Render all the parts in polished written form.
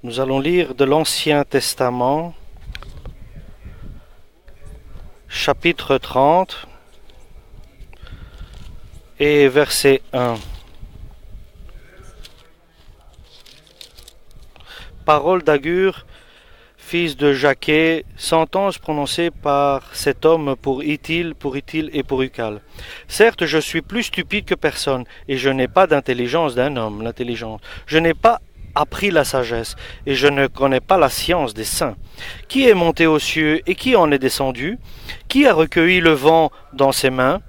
Nous allons lire de l'Ancien Testament, chapitre 30 et verset 1. Parole d'Agur, fils de Jaquet, sentence prononcée par cet homme pour Ithil et pour Ucal. Certes, je suis plus stupide que personne, et je n'ai pas d'intelligence d'un homme, l'intelligence. Je n'ai pas appris la sagesse, et je ne connais pas la science des saints. Qui est monté aux cieux, et qui en est descendu? Qui a recueilli le vent dans ses mains?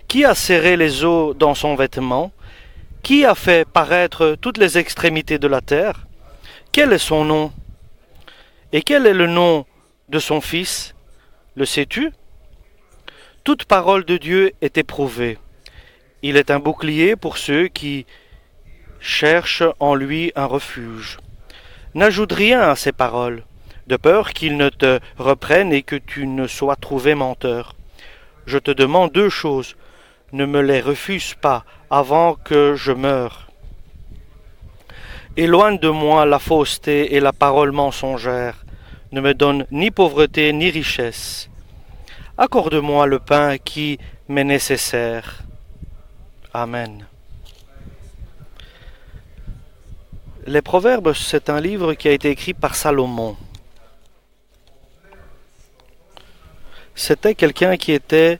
Qui a serré les eaux dans son vêtement? Qui a fait paraître toutes les extrémités de la terre? Quel est son nom? Et quel est le nom de son fils? Le sais-tu? Toute parole de Dieu est éprouvée. Il est un bouclier pour ceux qui cherchent en lui un refuge. N'ajoute rien à ces paroles, de peur qu'ils ne te reprennent et que tu ne sois trouvé menteur. Je te demande deux choses. Ne me les refuse pas avant que je meure. Éloigne de moi la fausseté et la parole mensongère. Ne me donne ni pauvreté ni richesse. Accorde-moi le pain qui m'est nécessaire. Amen. Les Proverbes, c'est un livre qui a été écrit par Salomon. C'était quelqu'un qui était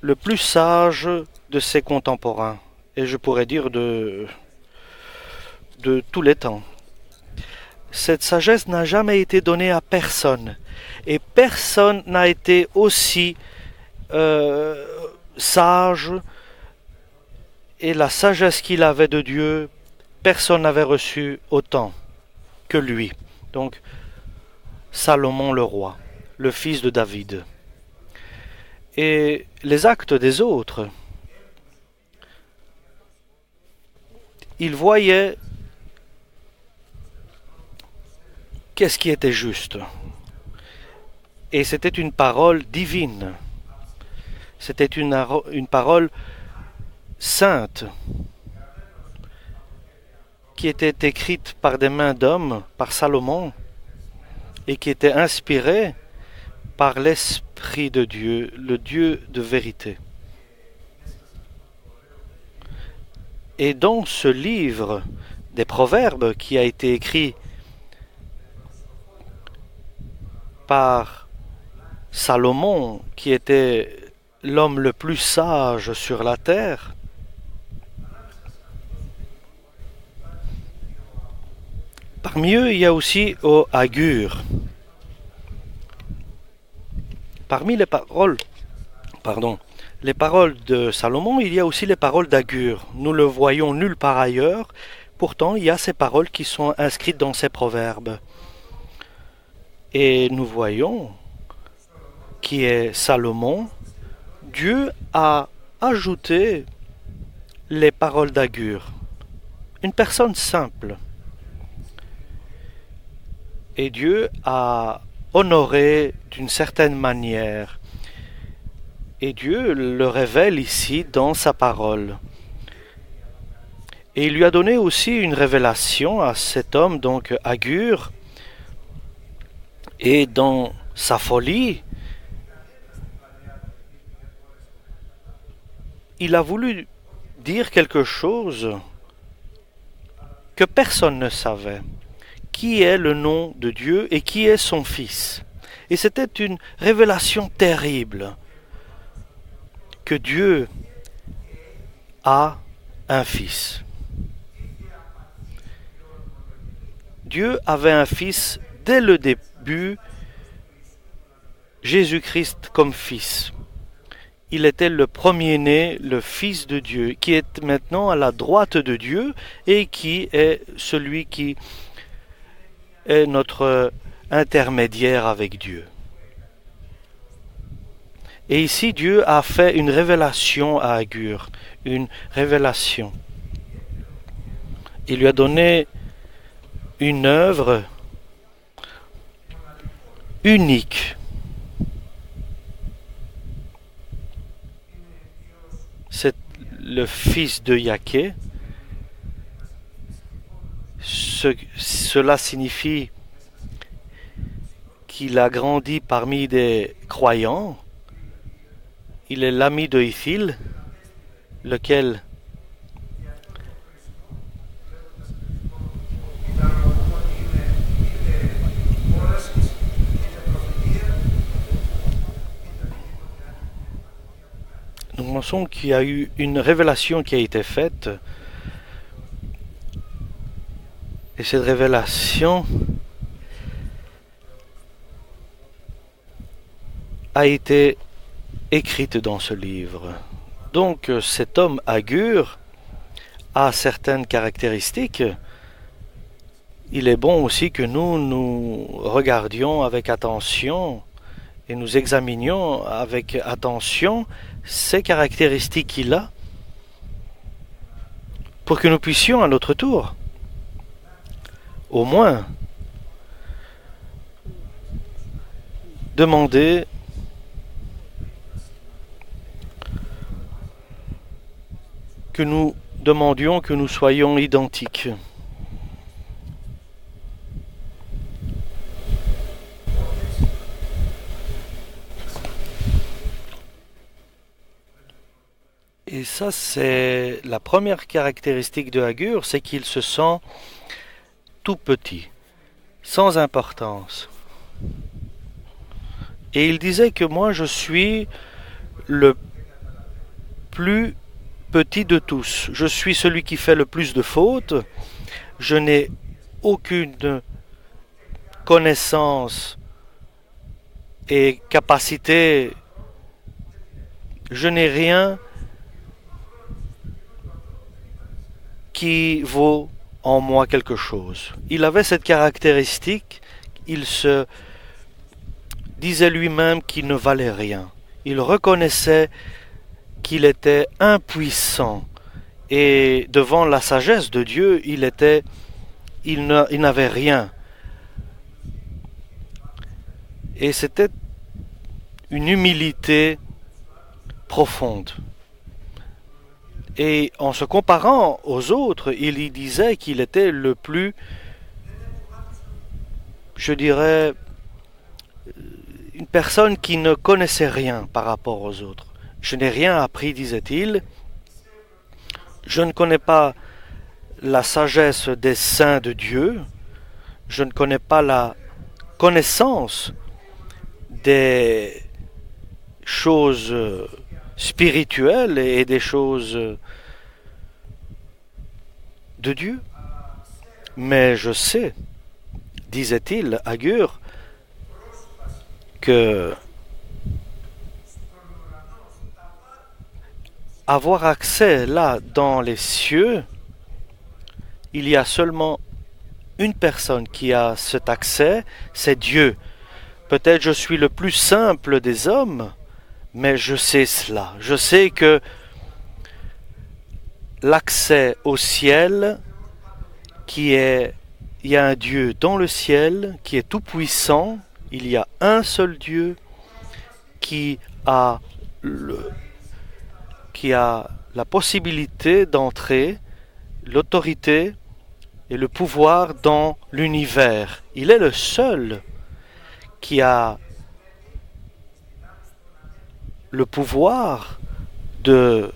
le plus sage de ses contemporains, et je pourrais dire de tous les temps. Cette sagesse n'a jamais été donnée à personne, et personne n'a été aussi sage, et la sagesse qu'il avait de Dieu, personne n'avait reçu autant que lui. Donc, Salomon le roi, le fils de David. Et les actes des autres, il voyait qu'est-ce qui était juste. Et c'était une parole divine. C'était une parole sainte qui était écrite par des mains d'hommes, par Salomon, et qui était inspirée par l'Esprit de Dieu, le Dieu de vérité. Et dans ce livre des Proverbes qui a été écrit par Salomon, qui était l'homme le plus sage sur la terre, parmi eux, il y a aussi Agur. Parmi les paroles de Salomon, il y a aussi les paroles d'Agur. Nous le voyons nulle part ailleurs, pourtant il y a ces paroles qui sont inscrites dans ces proverbes. Et nous voyons qui est Salomon. Dieu a ajouté les paroles d'Agur, une personne simple. Et Dieu a honoré d'une certaine manière. Et Dieu le révèle ici dans sa parole. Et il lui a donné aussi une révélation à cet homme, donc Agur. Et dans sa folie, il a voulu dire quelque chose que personne ne savait. Qui est le nom de Dieu et qui est son fils? Et c'était une révélation terrible que Dieu a un fils. Dieu avait un fils dès le début, Jésus-Christ comme fils. Il était le premier-né, le fils de Dieu, qui est maintenant à la droite de Dieu et qui est celui qui est notre intermédiaire avec Dieu. Et ici, Dieu a fait une révélation à Agur, une révélation. Il lui a donné une œuvre unique. C'est le fils de Jaquet, cela signifie qu'il a grandi parmi des croyants. Il est l'ami de Ithil, lequel nous pensons qu'il y a eu une révélation qui a été faite. Et cette révélation a été écrite dans ce livre. Donc cet homme Agur a certaines caractéristiques. Il est bon aussi que nous regardions avec attention et nous examinions avec attention ces caractéristiques qu'il a pour que nous puissions à notre tour au moins demander que nous demandions que nous soyons identiques. Et ça, c'est la première caractéristique de Agur, c'est qu'il se sent tout petit, sans importance. Et il disait que moi, je suis le plus petit de tous. Je suis celui qui fait le plus de fautes. Je n'ai aucune connaissance et capacité. Je n'ai rien qui vaut en moi quelque chose. Il avait cette caractéristique, il se disait lui-même qu'il ne valait rien. Il reconnaissait qu'il était impuissant et devant la sagesse de Dieu, il n'avait rien. Et c'était une humilité profonde. Et en se comparant aux autres, il y disait qu'il était le plus, je dirais, une personne qui ne connaissait rien par rapport aux autres. Je n'ai rien appris, disait-il. Je ne connais pas la sagesse des saints de Dieu. Je ne connais pas la connaissance des choses spirituelles et des choses de Dieu. Mais je sais, disait-il, Agur, que avoir accès là dans les cieux, il y a seulement une personne qui a cet accès, c'est Dieu. Peut-être je suis le plus simple des hommes, mais je sais cela. Je sais que l'accès au ciel, il y a un Dieu dans le ciel qui est tout puissant. Il y a un seul Dieu qui a la possibilité d'entrer, l'autorité et le pouvoir dans l'univers. Il est le seul qui a le pouvoir de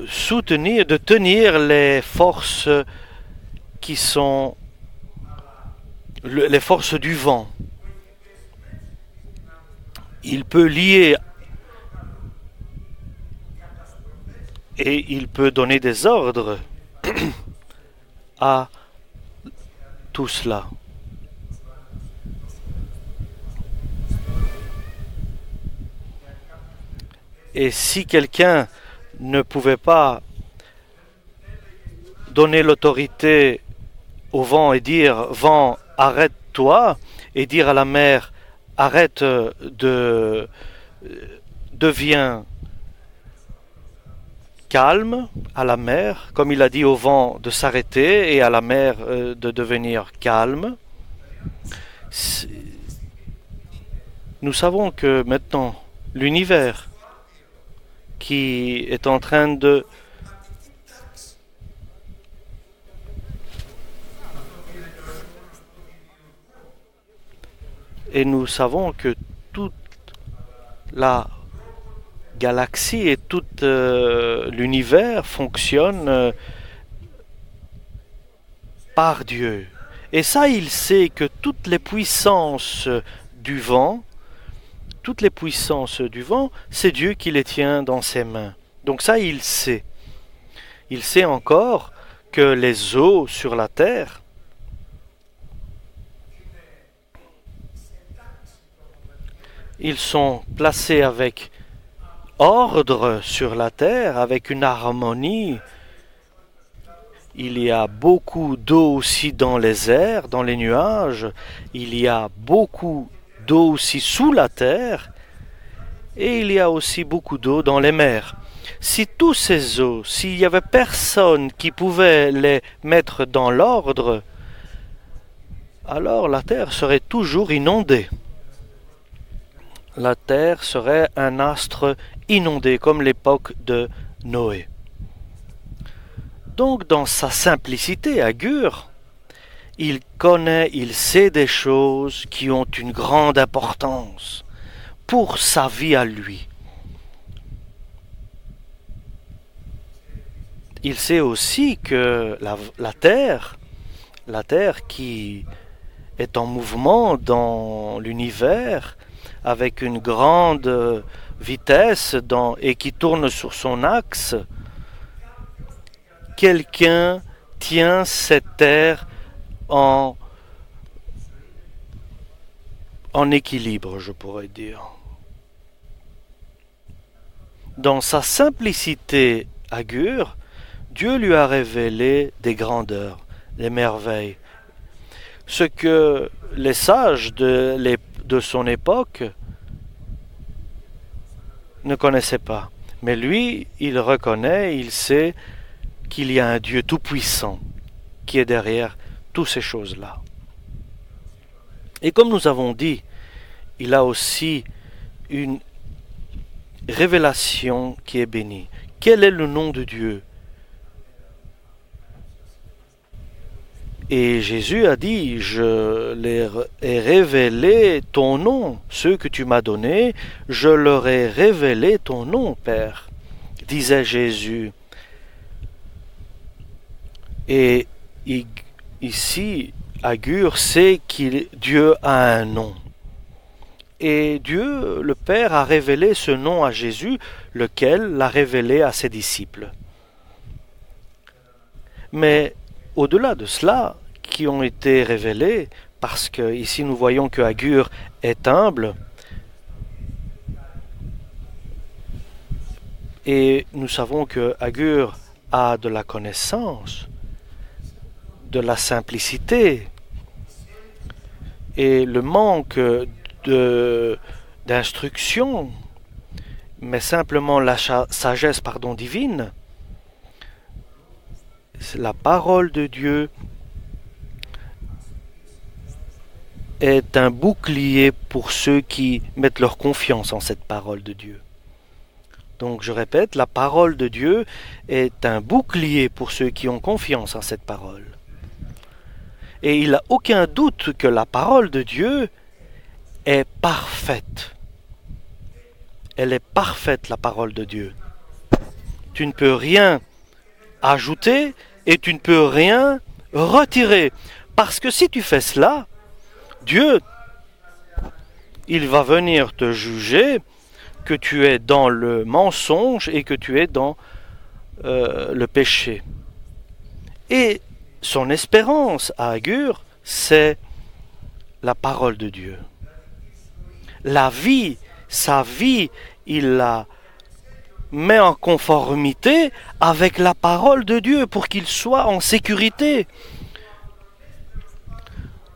soutenir, de tenir les forces qui sont les forces du vent. Il peut lier et il peut donner des ordres à tout cela. Et si quelqu'un ne pouvait pas donner l'autorité au vent et dire « Vent, arrête-toi » et dire à la mer « Arrête deviens calme » à la mer, comme il a dit au vent de s'arrêter et à la mer de devenir calme. Nous savons que maintenant, l'univers qui est en train de Et nous savons que toute la galaxie et tout l'univers fonctionne par Dieu. Et ça, il sait que toutes les puissances du vent, c'est Dieu qui les tient dans ses mains. Donc ça, il sait. Il sait encore que les eaux sur la terre, ils sont placés avec ordre sur la terre, avec une harmonie. Il y a beaucoup d'eau aussi dans les airs, dans les nuages. Il y a beaucoup d'eau aussi sous la terre. Et il y a aussi beaucoup d'eau dans les mers. Si tous ces eaux, s'il n'y avait personne qui pouvait les mettre dans l'ordre, alors la terre serait toujours inondée. La terre serait un astre inondé comme l'époque de Noé. Donc dans sa simplicité, Agur, il sait des choses qui ont une grande importance pour sa vie à lui. Il sait aussi que la terre qui est en mouvement dans l'univers avec une grande vitesse et qui tourne sur son axe, quelqu'un tient cette terre en équilibre, je pourrais dire. Dans sa simplicité, Agur, Dieu lui a révélé des grandeurs, des merveilles. Ce que les sages de son époque ne connaissaient pas. Mais lui, il reconnaît, il sait qu'il y a un Dieu tout-puissant qui est derrière toutes ces choses-là. Et comme nous avons dit, il a aussi une révélation qui est bénie. Quel est le nom de Dieu? Et Jésus a dit, je leur ai révélé ton nom, ceux que tu m'as donnés, je leur ai révélé ton nom, Père, disait Jésus. Et ici, Agur sait que Dieu a un nom. Et Dieu, le Père, a révélé ce nom à Jésus, lequel l'a révélé à ses disciples. Mais au-delà de cela, qui ont été révélés, parce que ici nous voyons que Agur est humble, et nous savons que Agur a de la connaissance, de la simplicité, et le manque d'instruction, mais simplement la sagesse divine. La parole de Dieu est un bouclier pour ceux qui mettent leur confiance en cette parole de Dieu. Donc je répète, la parole de Dieu est un bouclier pour ceux qui ont confiance en cette parole. Et il n'a aucun doute que la parole de Dieu est parfaite. Elle est parfaite, la parole de Dieu. Tu ne peux rien ajouter et tu ne peux rien retirer. Parce que si tu fais cela, Dieu, il va venir te juger que tu es dans le mensonge et que tu es dans le péché. Et son espérance à Agur, c'est la parole de Dieu. La vie, sa vie, il la met en conformité avec la parole de Dieu pour qu'il soit en sécurité.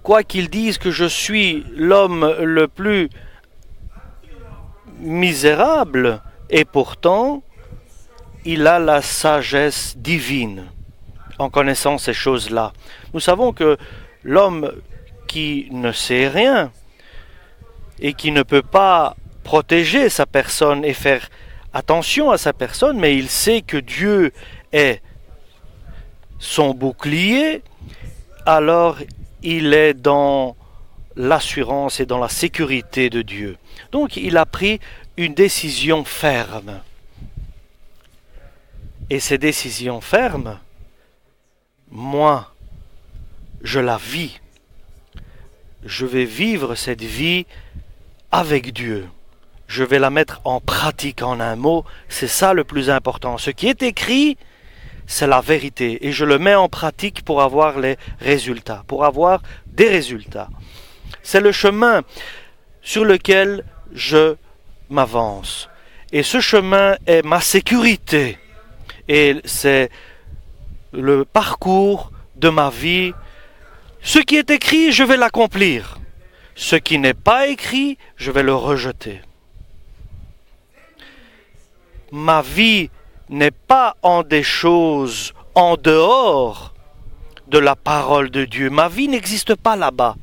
Quoi qu'il dise que je suis l'homme le plus misérable, et pourtant, il a la sagesse divine en connaissant ces choses-là. Nous savons que l'homme qui ne sait rien et qui ne peut pas protéger sa personne et faire attention à sa personne, mais il sait que Dieu est son bouclier, alors il est dans l'assurance et dans la sécurité de Dieu. Donc il a pris une décision ferme. Et ces décisions fermes, moi, je la vis. Je vais vivre cette vie avec Dieu. Je vais la mettre en pratique en un mot. C'est ça le plus important. Ce qui est écrit, c'est la vérité. Et je le mets en pratique pour avoir les résultats, pour avoir des résultats. C'est le chemin sur lequel je m'avance. Et ce chemin est ma sécurité. Et c'est le parcours de ma vie. Ce qui est écrit, je vais l'accomplir. Ce qui n'est pas écrit, je vais le rejeter. Ma vie n'est pas en des choses en dehors de la parole de Dieu. Ma vie n'existe pas là-bas.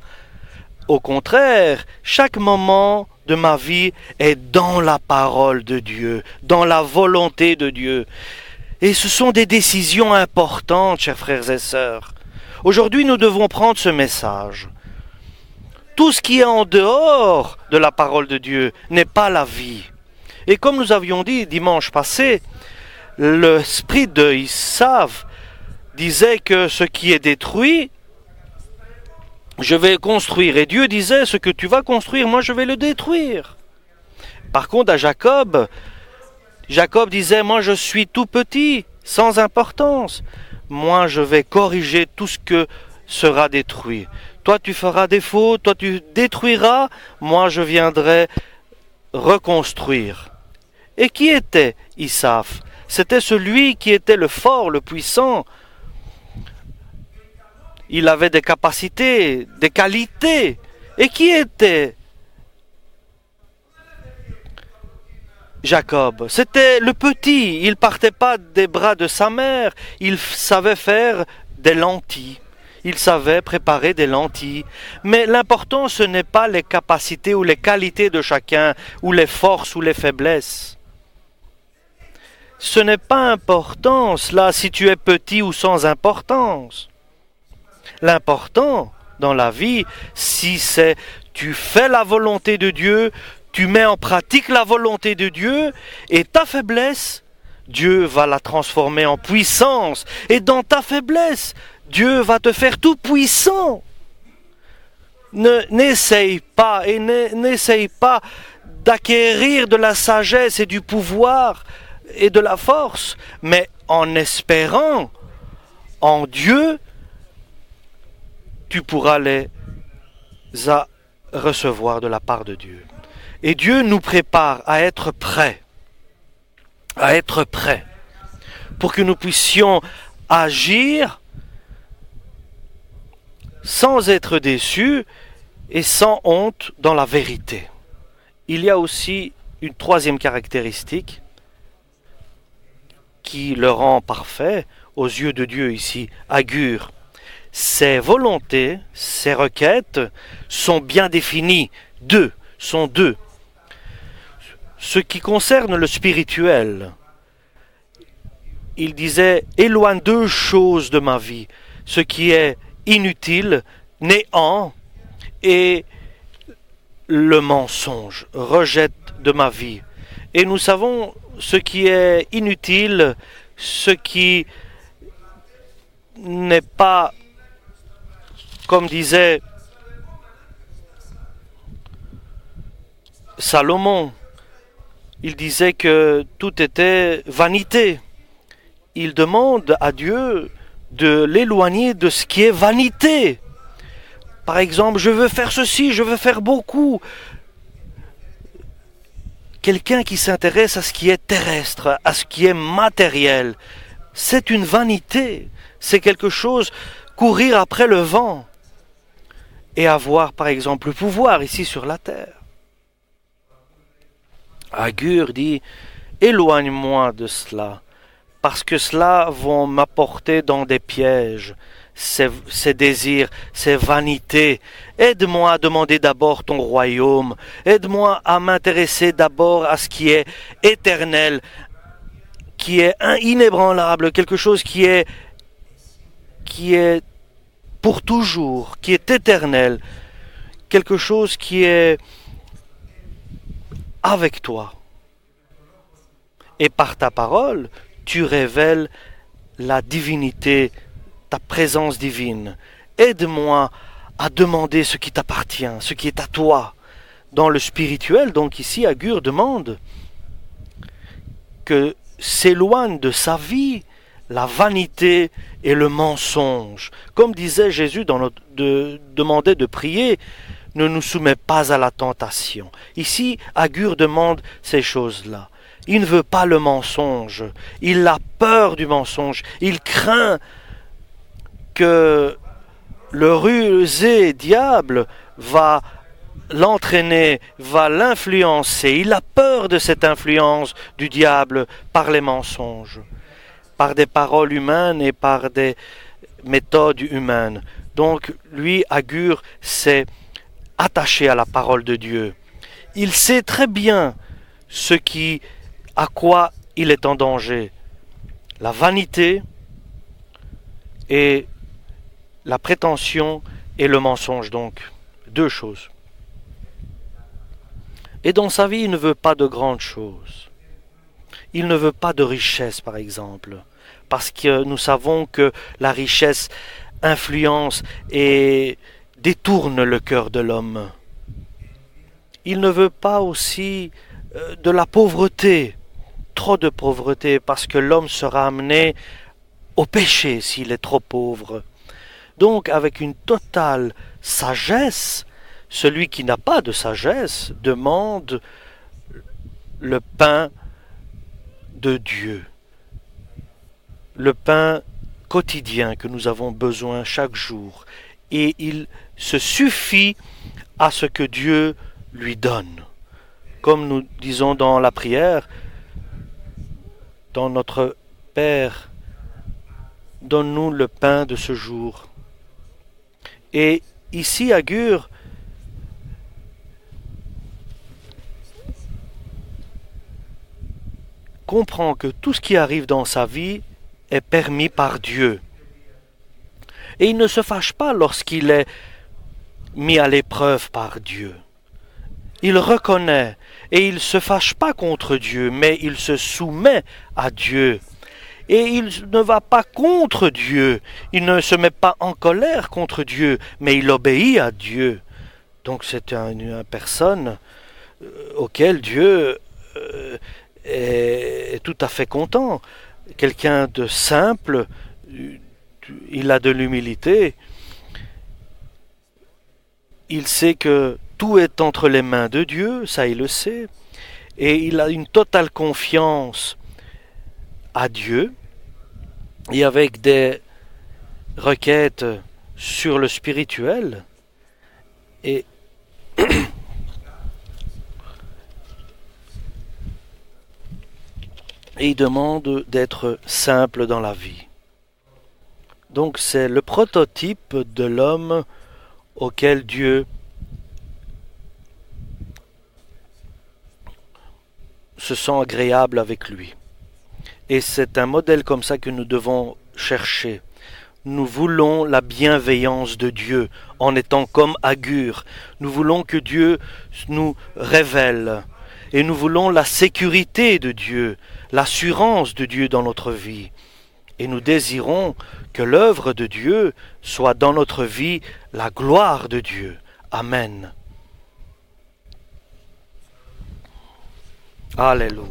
Au contraire, chaque moment de ma vie est dans la parole de Dieu, dans la volonté de Dieu. Et ce sont des décisions importantes, chers frères et sœurs. Aujourd'hui, nous devons prendre ce message. Tout ce qui est en dehors de la parole de Dieu n'est pas la vie. Et comme nous avions dit dimanche passé, l'esprit de Isav disait que ce qui est détruit, je vais construire. Et Dieu disait, ce que tu vas construire, moi je vais le détruire. Par contre, à Jacob disait, moi je suis tout petit, sans importance. Moi je vais corriger tout ce que sera détruit. Toi tu feras défaut, toi tu détruiras, moi je viendrai reconstruire. Et qui était Isav? C'était celui qui était le fort, le puissant. Il avait des capacités, des qualités. Et qui était Jacob? C'était le petit. Il ne partait pas des bras de sa mère. Il savait faire des lentilles. Il savait préparer des lentilles. Mais l'important, ce n'est pas les capacités ou les qualités de chacun, ou les forces ou les faiblesses. Ce n'est pas important, cela, si tu es petit ou sans importance. L'important dans la vie, si c'est tu fais la volonté de Dieu, tu mets en pratique la volonté de Dieu, et ta faiblesse, Dieu va la transformer en puissance. Et dans ta faiblesse, Dieu va te faire tout puissant. N'essaye pas d'acquérir de la sagesse et du pouvoir et de la force, mais en espérant en Dieu, tu pourras les recevoir de la part de Dieu. Et Dieu nous prépare à être prêts, pour que nous puissions agir sans être déçus et sans honte dans la vérité. Il y a aussi une troisième caractéristique qui le rend parfait aux yeux de Dieu ici, Agur. Ses volontés, ses requêtes sont bien définies. Sont deux. Ce qui concerne le spirituel, il disait, éloigne deux choses de ma vie, ce qui est inutile, néant, et le mensonge, rejette de ma vie. Et nous savons ce qui est inutile, ce qui n'est pas, comme disait Salomon, il disait que tout était vanité. Il demande à Dieu de l'éloigner de ce qui est vanité. Par exemple, je veux faire ceci, je veux faire beaucoup. Quelqu'un qui s'intéresse à ce qui est terrestre, à ce qui est matériel, c'est une vanité. C'est quelque chose, courir après le vent et avoir, par exemple, le pouvoir ici sur la terre. Agur dit, éloigne-moi de cela, parce que cela va m'apporter dans des pièges, ces désirs, ces vanités. Aide-moi à demander d'abord ton royaume, aide-moi à m'intéresser d'abord à ce qui est éternel, qui est inébranlable, quelque chose qui est pour toujours, qui est éternel, quelque chose qui est avec toi. Et par ta parole, tu révèles la divinité, ta présence divine. Aide-moi à demander ce qui t'appartient, ce qui est à toi. Dans le spirituel, donc ici, Agur demande que s'éloigne de sa vie la vanité et le mensonge. Comme disait Jésus demandait de prier, ne nous soumets pas à la tentation. Ici, Agur demande ces choses-là. Il ne veut pas le mensonge. Il a peur du mensonge. Il craint que le rusé diable va l'entraîner, va l'influencer. Il a peur de cette influence du diable par les mensonges, par des paroles humaines et par des méthodes humaines. Donc, lui, Agur, s'est attaché à la parole de Dieu. Il sait très bien à quoi il est en danger. La vanité et la prétention et le mensonge, donc. Deux choses. Et dans sa vie, il ne veut pas de grandes choses. Il ne veut pas de richesse, par exemple, parce que nous savons que la richesse influence et détourne le cœur de l'homme. Il ne veut pas aussi de la pauvreté, trop de pauvreté, parce que l'homme sera amené au péché s'il est trop pauvre. Donc, avec une totale sagesse, celui qui n'a pas de sagesse demande le pain de Dieu, le pain quotidien que nous avons besoin chaque jour, et il se suffit à ce que Dieu lui donne. Comme nous disons dans la prière, dans notre Père, donne-nous le pain de ce jour. Et ici, Agur comprend que tout ce qui arrive dans sa vie est permis par Dieu. Et il ne se fâche pas lorsqu'il est mis à l'épreuve par Dieu. Il reconnaît et il ne se fâche pas contre Dieu, mais il se soumet à Dieu. Et il ne va pas contre Dieu, il ne se met pas en colère contre Dieu, mais il obéit à Dieu. Donc c'est une personne auquel Dieu est tout à fait content. Quelqu'un de simple, il a de l'humilité. Il sait que tout est entre les mains de Dieu, ça il le sait. Et il a une totale confiance à Dieu, et avec des requêtes sur le spirituel. Et il demande d'être simple dans la vie. Donc c'est le prototype de l'homme auquel Dieu se sent agréable avec lui. Et c'est un modèle comme ça que nous devons chercher. Nous voulons la bienveillance de Dieu en étant comme Agur. Nous voulons que Dieu nous révèle. Et nous voulons la sécurité de Dieu, l'assurance de Dieu dans notre vie. Et nous désirons que l'œuvre de Dieu soit dans notre vie la gloire de Dieu. Amen. Alléluia.